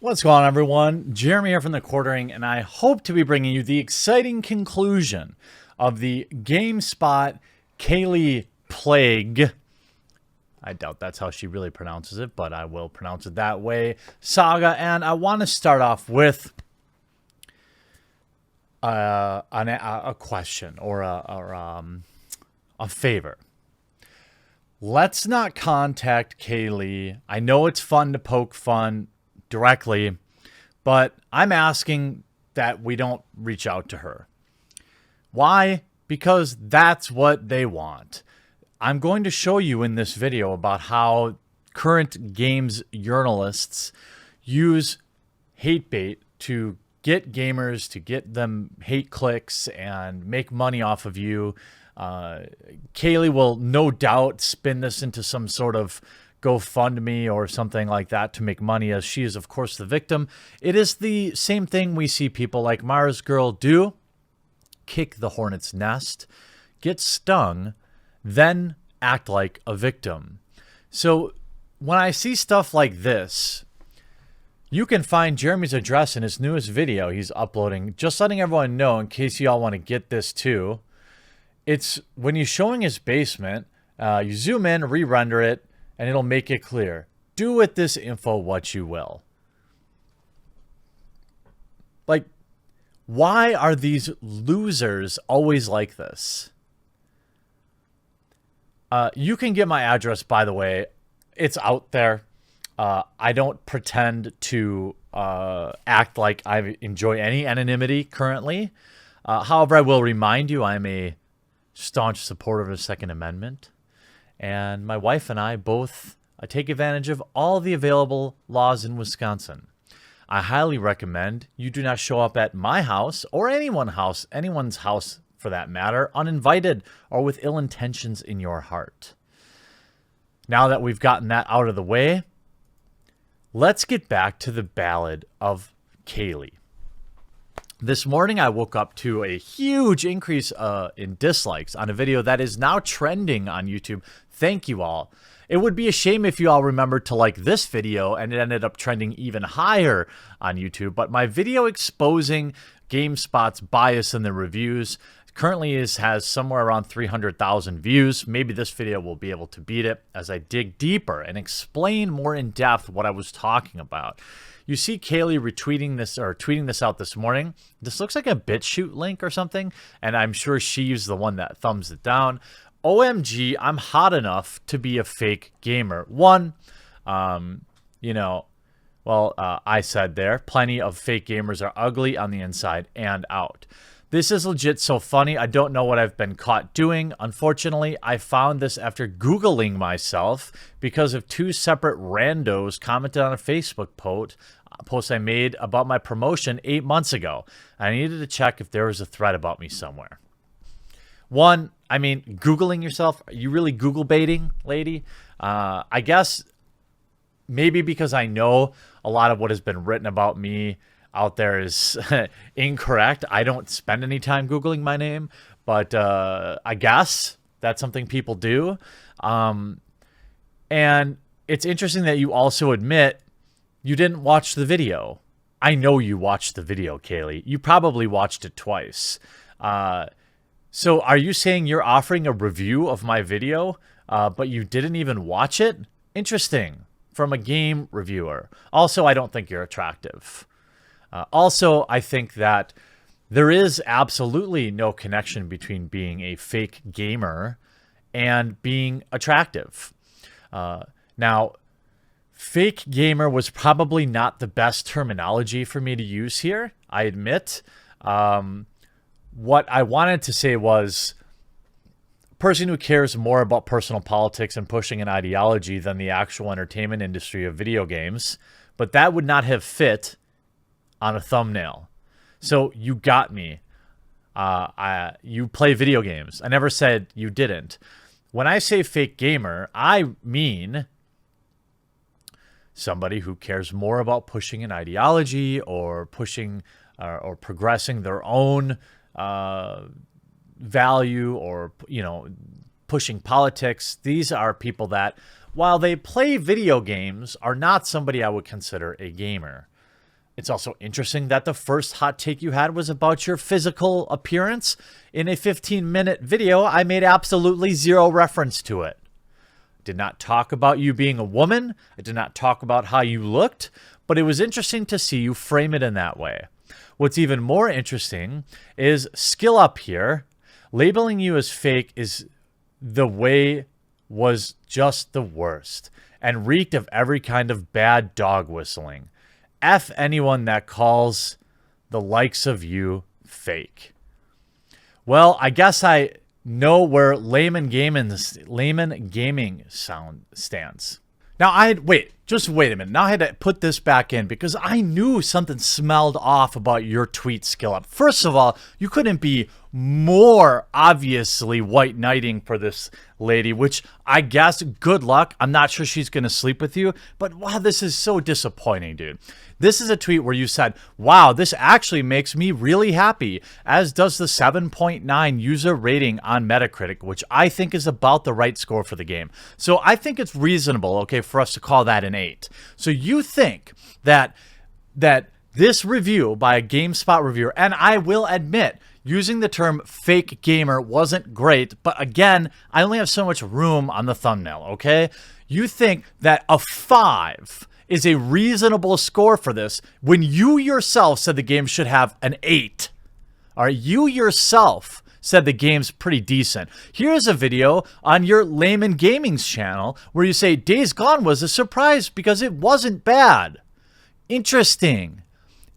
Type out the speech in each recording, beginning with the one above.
What's going on, everyone? Jeremy here from The Quartering, and I hope to be bringing you the exciting conclusion of the Gamespot Kallie Plagge. I doubt that's how she really pronounces it, but I will pronounce it that way. Saga, and I want to start off with a question or a favor. Let's not contact Kallie. I know it's fun to poke fun directly, but I'm asking that we don't reach out to her. Why? Because that's what they want. I'm going to show you in this video about how current games journalists use hate bait to get gamers, to get them hate clicks and make money off of you. Kallie will no doubt spin this into some sort of GoFundMe or something like that to make money, as she is, of course, the victim. It is the same thing we see people like Mars Girl do. Kick the hornet's nest, get stung, then act like a victim. So when I see stuff like this, you can find Jeremy's address in his newest video he's uploading, just letting everyone know in case you all want to get this too. It's when he's showing his basement, you zoom in, re-render it, and it'll make it clear. Do with this info what you will. Like, why are these losers always like this? You can get my address, by the way. It's out there. I don't pretend to act like I enjoy any anonymity currently. However, I will remind you I'm a staunch supporter of the Second Amendment. And my wife and I both take advantage of all the available laws in Wisconsin. I highly recommend you do not show up at my house or anyone's house for that matter, uninvited or with ill intentions in your heart. Now that we've gotten that out of the way, let's get back to the ballad of Kallie. This morning, I woke up to a huge increase in dislikes on a video that is now trending on YouTube. Thank you all. It would be a shame if you all remembered to like this video and it ended up trending even higher on YouTube. But my video exposing GameSpot's bias in the reviews currently has somewhere around 300,000 views. Maybe this video will be able to beat it as I dig deeper and explain more in depth what I was talking about. You see Kallie retweeting this or tweeting this out this morning. This looks like a BitChute link or something, and I'm sure she's the one that thumbs it down. OMG, I'm hot enough to be a fake gamer. One, I said there, plenty of fake gamers are ugly on the inside and out. This is legit so funny. I don't know what I've been caught doing. Unfortunately, I found this after Googling myself because of two separate randos commented on a Facebook post I made about my promotion 8 months ago. I needed to check if there was a thread about me somewhere. One, I mean, Googling yourself, are you really Google baiting, lady? I guess maybe because I know a lot of what has been written about me out there is incorrect. I don't spend any time Googling my name, but I guess that's something people do. And it's interesting that you also admit you didn't watch the video. I know you watched the video, Kallie. You probably watched it twice. So are you saying you're offering a review of my video, but you didn't even watch it? Interesting. From a game reviewer. Also, I don't think you're attractive. Also, I think that there is absolutely no connection between being a fake gamer and being attractive. Now, fake gamer was probably not the best terminology for me to use here, I admit. What I wanted to say was a person who cares more about personal politics and pushing an ideology than the actual entertainment industry of video games. But that would not have fit on a thumbnail. So you got me. You play video games. I never said you didn't. When I say fake gamer, I mean somebody who cares more about pushing an ideology or pushing or progressing their own value or, pushing politics. These are people that, while they play video games, are not somebody I would consider a gamer. It's also interesting that the first hot take you had was about your physical appearance. In a 15-minute video, I made absolutely zero reference to it. Did not talk about you being a woman. I did not talk about how you looked, but it was interesting to see you frame it in that way. What's even more interesting is Skill Up here. Labeling you as fake is the way was just the worst and reeked of every kind of bad dog whistling. F anyone that calls the likes of you fake. Well, I guess I know where layman gaming sound stands. Now, just wait a minute. Now I had to put this back in because I knew something smelled off about your tweet, Skill Up. First of all, you couldn't be more obviously white knighting for this lady, which I guess good luck. I'm not sure she's going to sleep with you, but wow, this is so disappointing, dude. This is a tweet where you said, wow, this actually makes me really happy, as does the 7.9 user rating on Metacritic, which I think is about the right score for the game. So I think it's reasonable, okay, for us to call that an 8. So you think that this review by a GameSpot reviewer, and I will admit, using the term fake gamer wasn't great, but again, I only have so much room on the thumbnail, okay? You think that a 5 is a reasonable score for this when you yourself said the game should have an 8. All right, you yourself said the game's pretty decent. Here's a video on your Layman Gaming's channel where you say Days Gone was a surprise because it wasn't bad. Interesting.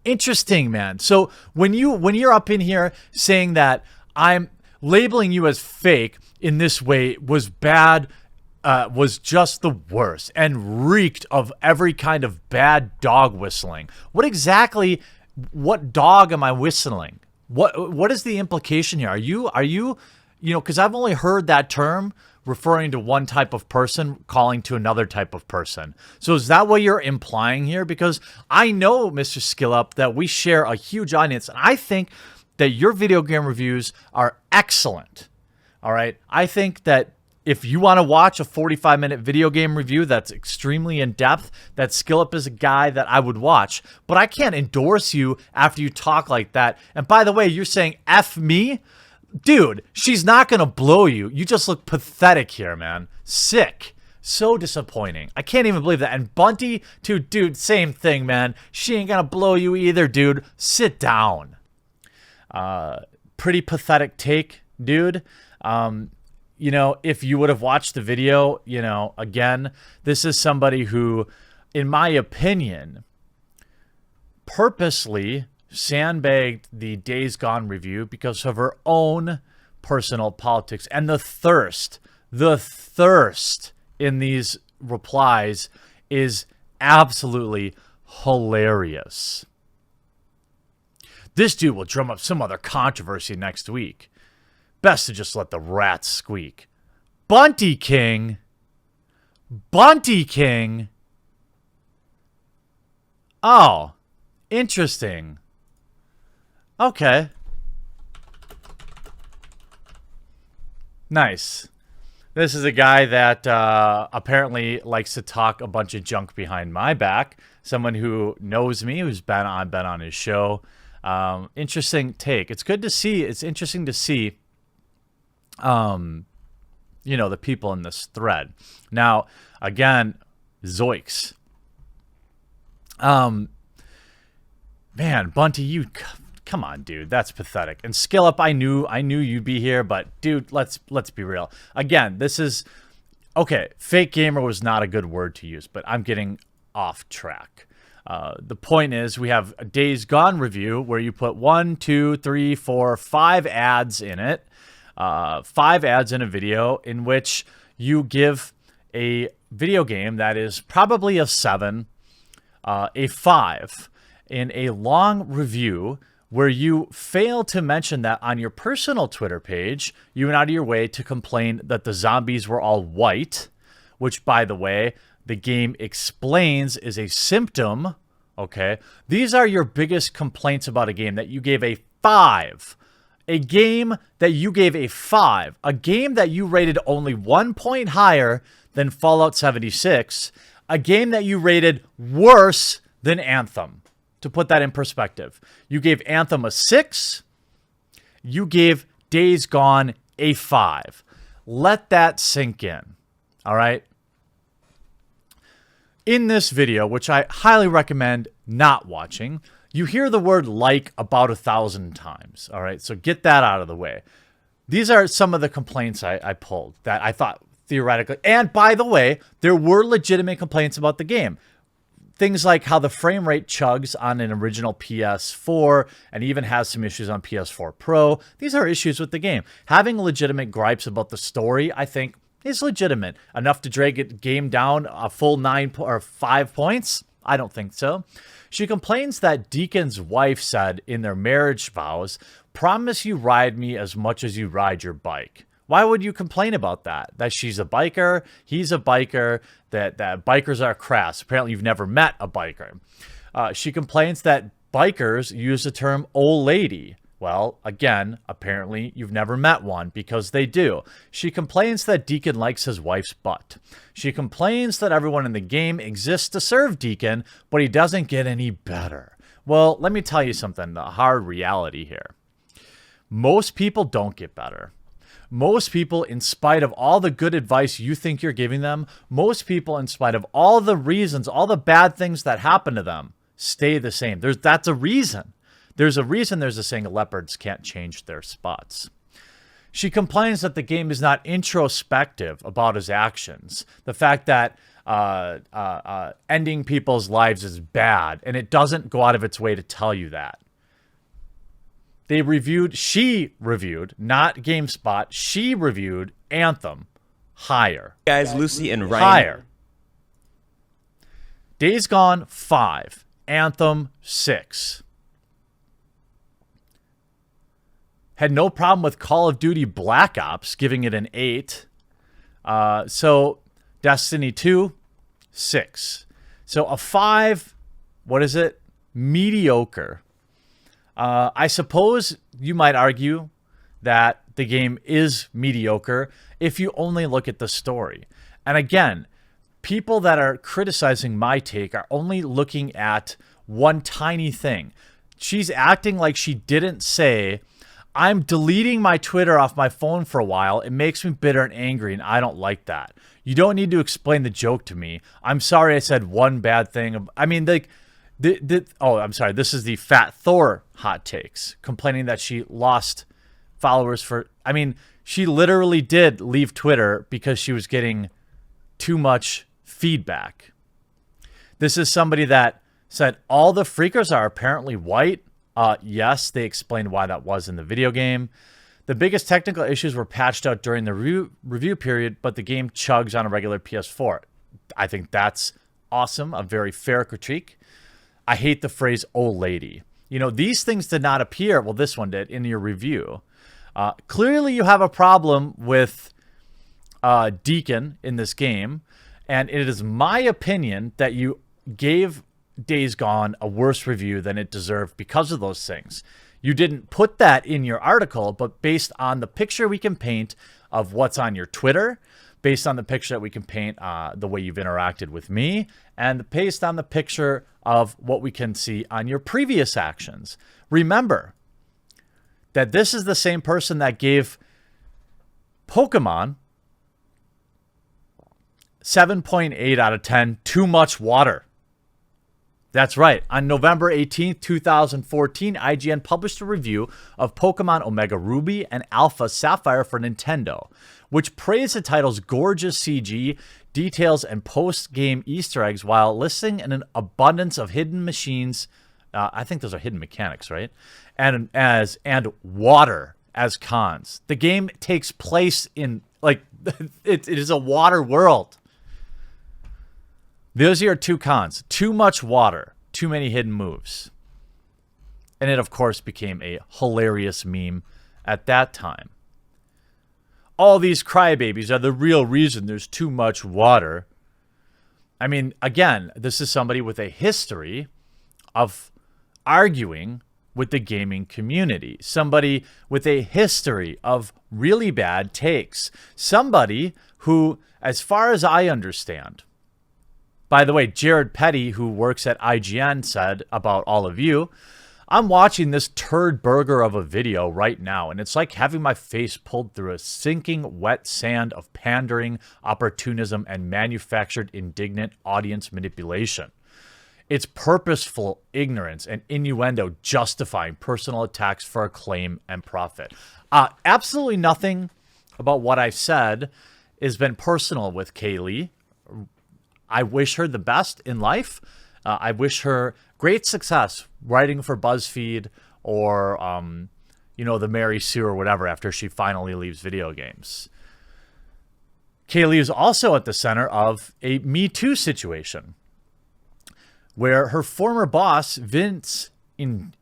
Interesting, man. So when you're up in here saying that I'm labeling you as fake in this way was bad, was just the worst and reeked of every kind of bad dog whistling. What dog am I whistling? What is the implication here? Are you know, because I've only heard that term referring to one type of person calling to another type of person. So is that what you're implying here? Because I know, Mr. Skill Up, that we share a huge audience, and I think that your video game reviews are excellent. All right? I think that if you want to watch a 45-minute video game review that's extremely in-depth, that Skill Up is a guy that I would watch. But I can't endorse you after you talk like that. And by the way, you're saying F me? Dude, she's not going to blow you. You just look pathetic here, man. Sick. So disappointing. I can't even believe that. And Bunty, too, dude, same thing, man. She ain't going to blow you either, dude. Sit down. Pretty pathetic take, dude. You know, if you would have watched the video, you know, again, this is somebody who, in my opinion, purposely sandbagged the Days Gone review because of her own personal politics. And the thirst in these replies is absolutely hilarious. This dude will drum up some other controversy next week. Best to just let the rats squeak. Bunty King. Bunty King. Oh, interesting. Okay. Nice. This is a guy that apparently likes to talk a bunch of junk behind my back. Someone who knows me, who's been on his show. Interesting take. It's good to see. It's interesting to see, you know, the people in this thread. Now, again, zoiks. Man, Bunty, you... Come on, dude. That's pathetic. And Skill Up, I knew you'd be here, but dude, let's be real. Again, this is okay. Fake gamer was not a good word to use, but I'm getting off track. The point is, we have a Days Gone review where you put 1, 2, 3, 4, 5 ads in it. 5 ads in a video in which you give a video game that is probably a 7, a 5 in a long review where you fail to mention that on your personal Twitter page, you went out of your way to complain that the zombies were all white, which, by the way, the game explains is a symptom, okay? These are your biggest complaints about a game, that you gave a 5. A game that you gave a 5. A game that you rated only 1 point higher than Fallout 76. A game that you rated worse than Anthem. to put that in perspective. You gave Anthem a 6. You gave Days Gone a 5. Let that sink in. All right? In this video, which I highly recommend not watching, you hear the word like about 1,000 times. All right? So get that out of the way. These are some of the complaints I pulled that I thought theoretically. And by the way, there were legitimate complaints about the game. Things like how the frame rate chugs on an original PS4 and even has some issues on PS4 Pro. These are issues with the game. Having legitimate gripes about the story, I think, is legitimate. Enough to drag a game down a full 5 points? I don't think so. She complains that Deacon's wife said in their marriage vows, "Promise you ride me as much as you ride your bike." Why would you complain about that? That she's a biker, he's a biker, that bikers are crass. Apparently you've never met a biker. She complains that bikers use the term old lady. Well, again, apparently you've never met one, because they do. She complains that Deacon likes his wife's butt. She complains that everyone in the game exists to serve Deacon, but he doesn't get any better. Well, let me tell you something, the hard reality here. Most people don't get better. Most people, in spite of all the good advice you think you're giving them, most people, in spite of all the reasons, all the bad things that happen to them, stay the same. That's a reason. There's a reason there's a saying, leopards can't change their spots. She complains that the game is not introspective about his actions. The fact that ending people's lives is bad, and it doesn't go out of its way to tell you that. She reviewed, not GameSpot, she reviewed Anthem higher. Guys, Lucy and Ryan. Higher. Days Gone, 5. Anthem, 6. Had no problem with Call of Duty Black Ops, giving it an 8. So Destiny 2, 6. So a 5, what is it? Mediocre. I suppose you might argue that the game is mediocre if you only look at the story. And again, people that are criticizing my take are only looking at one tiny thing. She's acting like she didn't say, "I'm deleting my Twitter off my phone for a while. It makes me bitter and angry, and I don't like that. You don't need to explain the joke to me. I'm sorry I said one bad thing." I mean, like, oh, I'm sorry. This is the Fat Thor hot takes, complaining that she lost followers for... I mean, she literally did leave Twitter because she was getting too much feedback. This is somebody that said all the freakers are apparently white. Yes, they explained why that was in the video game. The biggest technical issues were patched out during the review period, but the game chugs on a regular PS4. I think that's awesome, a very fair critique. I hate the phrase "old lady." You know, these things did not appear, well, this one did, in your review. Clearly you have a problem with Deacon in this game, and it is my opinion that you gave Days Gone a worse review than it deserved because of those things. You didn't put that in your article, but based on the picture we can paint of what's on your Twitter, based on the picture that we can paint the way you've interacted with me, and based on the picture of what we can see on your previous actions. Remember that this is the same person that gave Pokemon 7.8 out of 10, too much water. That's right. On November 18th, 2014, IGN published a review of Pokemon Omega Ruby and Alpha Sapphire for Nintendo, which praised the title's gorgeous CG, details, and post-game Easter eggs while listing an abundance of hidden machines. I think those are hidden mechanics, right? And water as cons. The game takes place in, like, it is a water world. Those are two cons. Too much water. Too many hidden moves. And it, of course, became a hilarious meme at that time. All these crybabies are the real reason there's too much water. I mean, again, this is somebody with a history of arguing with the gaming community. Somebody with a history of really bad takes. Somebody who, as far as I understand, By the way, Jared Petty, who works at IGN, said about all of you, I'm watching this turd burger of a video right now, and it's like having my face pulled through a sinking wet sand of pandering, opportunism, and manufactured indignant audience manipulation. It's purposeful ignorance and innuendo justifying personal attacks for acclaim and profit. Absolutely nothing about what I've said has been personal with Kallie. I wish her the best in life. I wish her great success writing for BuzzFeed or, the Mary Sue or whatever after she finally leaves video games. Kallie is also at the center of a Me Too situation where her former boss, Vince Ingenito,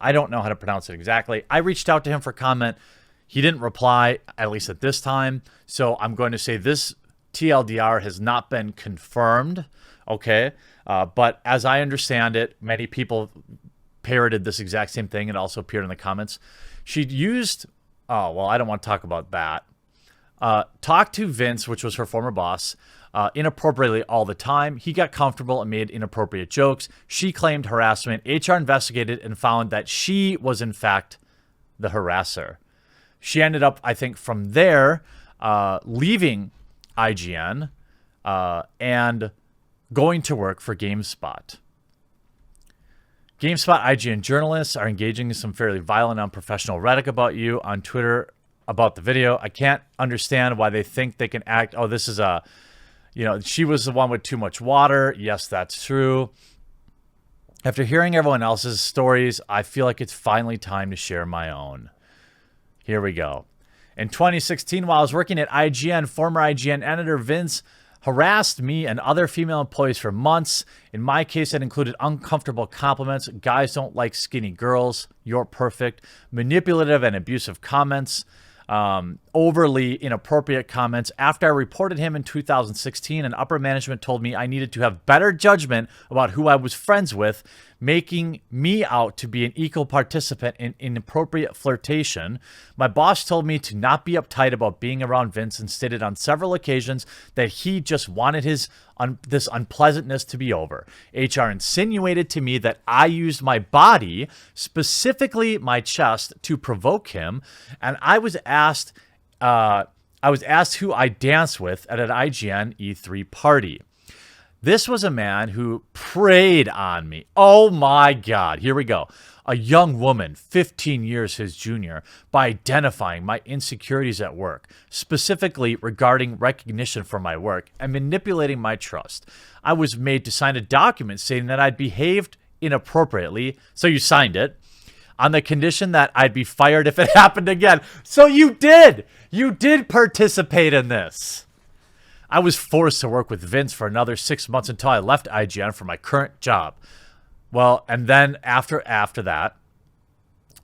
I don't know how to pronounce it exactly. I reached out to him for comment. He didn't reply, at least at this time. So I'm going to say this TLDR has not been confirmed, okay? But as I understand it, many people parroted this exact same thing. It also appeared in the comments. She used, I don't want to talk about that. Talked to Vince, which was her former boss, inappropriately all the time. He got comfortable and made inappropriate jokes. She claimed harassment. HR investigated and found that she was, in fact, the harasser. She ended up, I think, from there, leaving IGN and going to work for Gamespot. Gamespot IGN journalists are engaging in some fairly violent, unprofessional rhetoric about you on Twitter about the video. I can't understand why they think they can act. Oh, this is she was the one with too much water. Yes, that's true. After hearing everyone else's stories, I feel like it's finally time to share my own. Here we go. In 2016, while I was working at IGN, former IGN editor Vince harassed me and other female employees for months. In my case, it included uncomfortable compliments. Guys don't like skinny girls. You're perfect. Manipulative and abusive comments. Overly inappropriate comments. After I reported him in 2016, and upper management told me I needed to have better judgment about who I was friends with, making me out to be an equal participant in inappropriate flirtation. My boss told me to not be uptight about being around Vince and stated on several occasions that he just wanted this unpleasantness to be over. HR insinuated to me that I used my body, specifically my chest, to provoke him, and I was asked who I danced with at an IGN E3 party. This was a man who preyed on me. Oh my God. Here we go. A young woman, 15 years his junior, by identifying my insecurities at work, specifically regarding recognition for my work and manipulating my trust. I was made to sign a document saying that I'd behaved inappropriately, so you signed it, on the condition that I'd be fired if it happened again. So you did! You did participate in this. I was forced to work with Vince for another 6 months until I left IGN for my current job. Well, and then after that,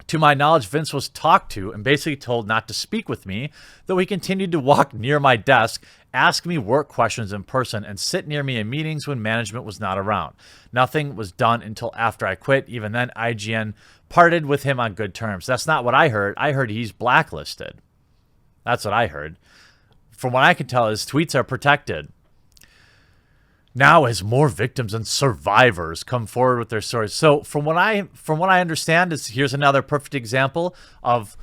to my knowledge, Vince was talked to and basically told not to speak with me, though he continued to walk near my desk, ask me work questions in person, and sit near me in meetings when management was not around. Nothing was done until after I quit. Even then, IGN parted with him on good terms. That's not what I heard. I heard he's blacklisted. That's what I heard. From what I can tell, his tweets are protected. Now, as more victims and survivors come forward with their stories. So, from what I understand, here's another perfect example of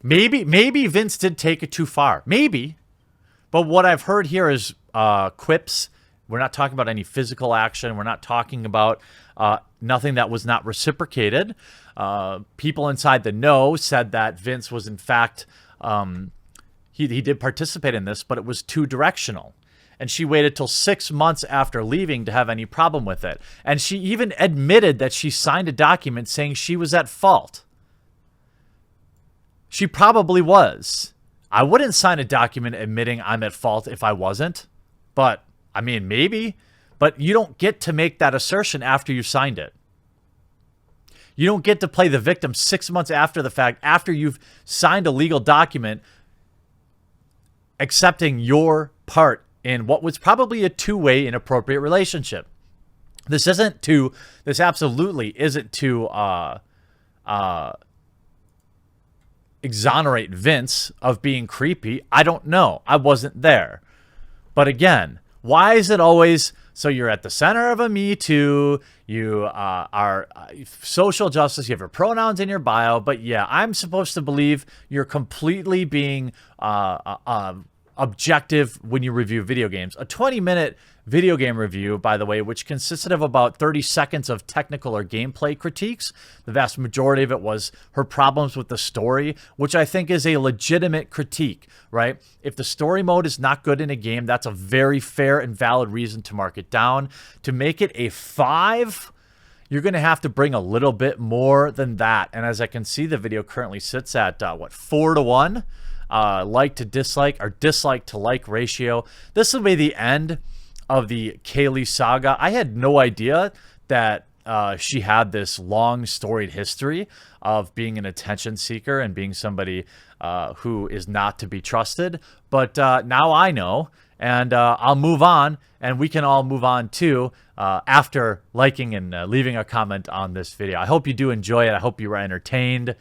maybe Vince did take it too far, maybe. But what I've heard here is quips. We're not talking about any physical action. We're not talking about nothing that was not reciprocated. People inside the know said that Vince was in fact. He did participate in this, but it was too directional. And she waited till 6 months after leaving to have any problem with it. And she even admitted that she signed a document saying she was at fault. She probably was. I wouldn't sign a document admitting I'm at fault if I wasn't. But, I mean, maybe. But you don't get to make that assertion after you signed it. You don't get to play the victim 6 months after the fact, after you've signed a legal document accepting your part in what was probably a two-way inappropriate relationship. This absolutely isn't to exonerate Vince of being creepy. I don't know. I wasn't there. But again, why is it always so you're at the center of a Me Too, you are social justice, you have your pronouns in your bio, but yeah, I'm supposed to believe you're completely being objective when you review video games. A 20-minute video game review, by the way, which consisted of about 30 seconds of technical or gameplay critiques. The vast majority of it was her problems with the story, which I think is a legitimate critique, right? If the story mode is not good in a game, that's a very fair and valid reason to mark it down. To make it a 5, you're going to have to bring a little bit more than that. And as I can see, the video currently sits at, 4-to-1? Like to dislike or dislike to like ratio. This will be the end of the Kallie saga. I had no idea that she had this long storied history of being an attention seeker and being somebody who is not to be trusted. But now I know, and I'll move on, and we can all move on too after liking and leaving a comment on this video. I hope you do enjoy it. I hope you were entertained.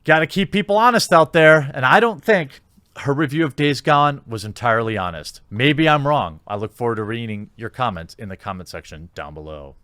Got to keep people honest out there, and I don't think her review of Days Gone was entirely honest. Maybe I'm wrong. I look forward to reading your comments in the comment section down below.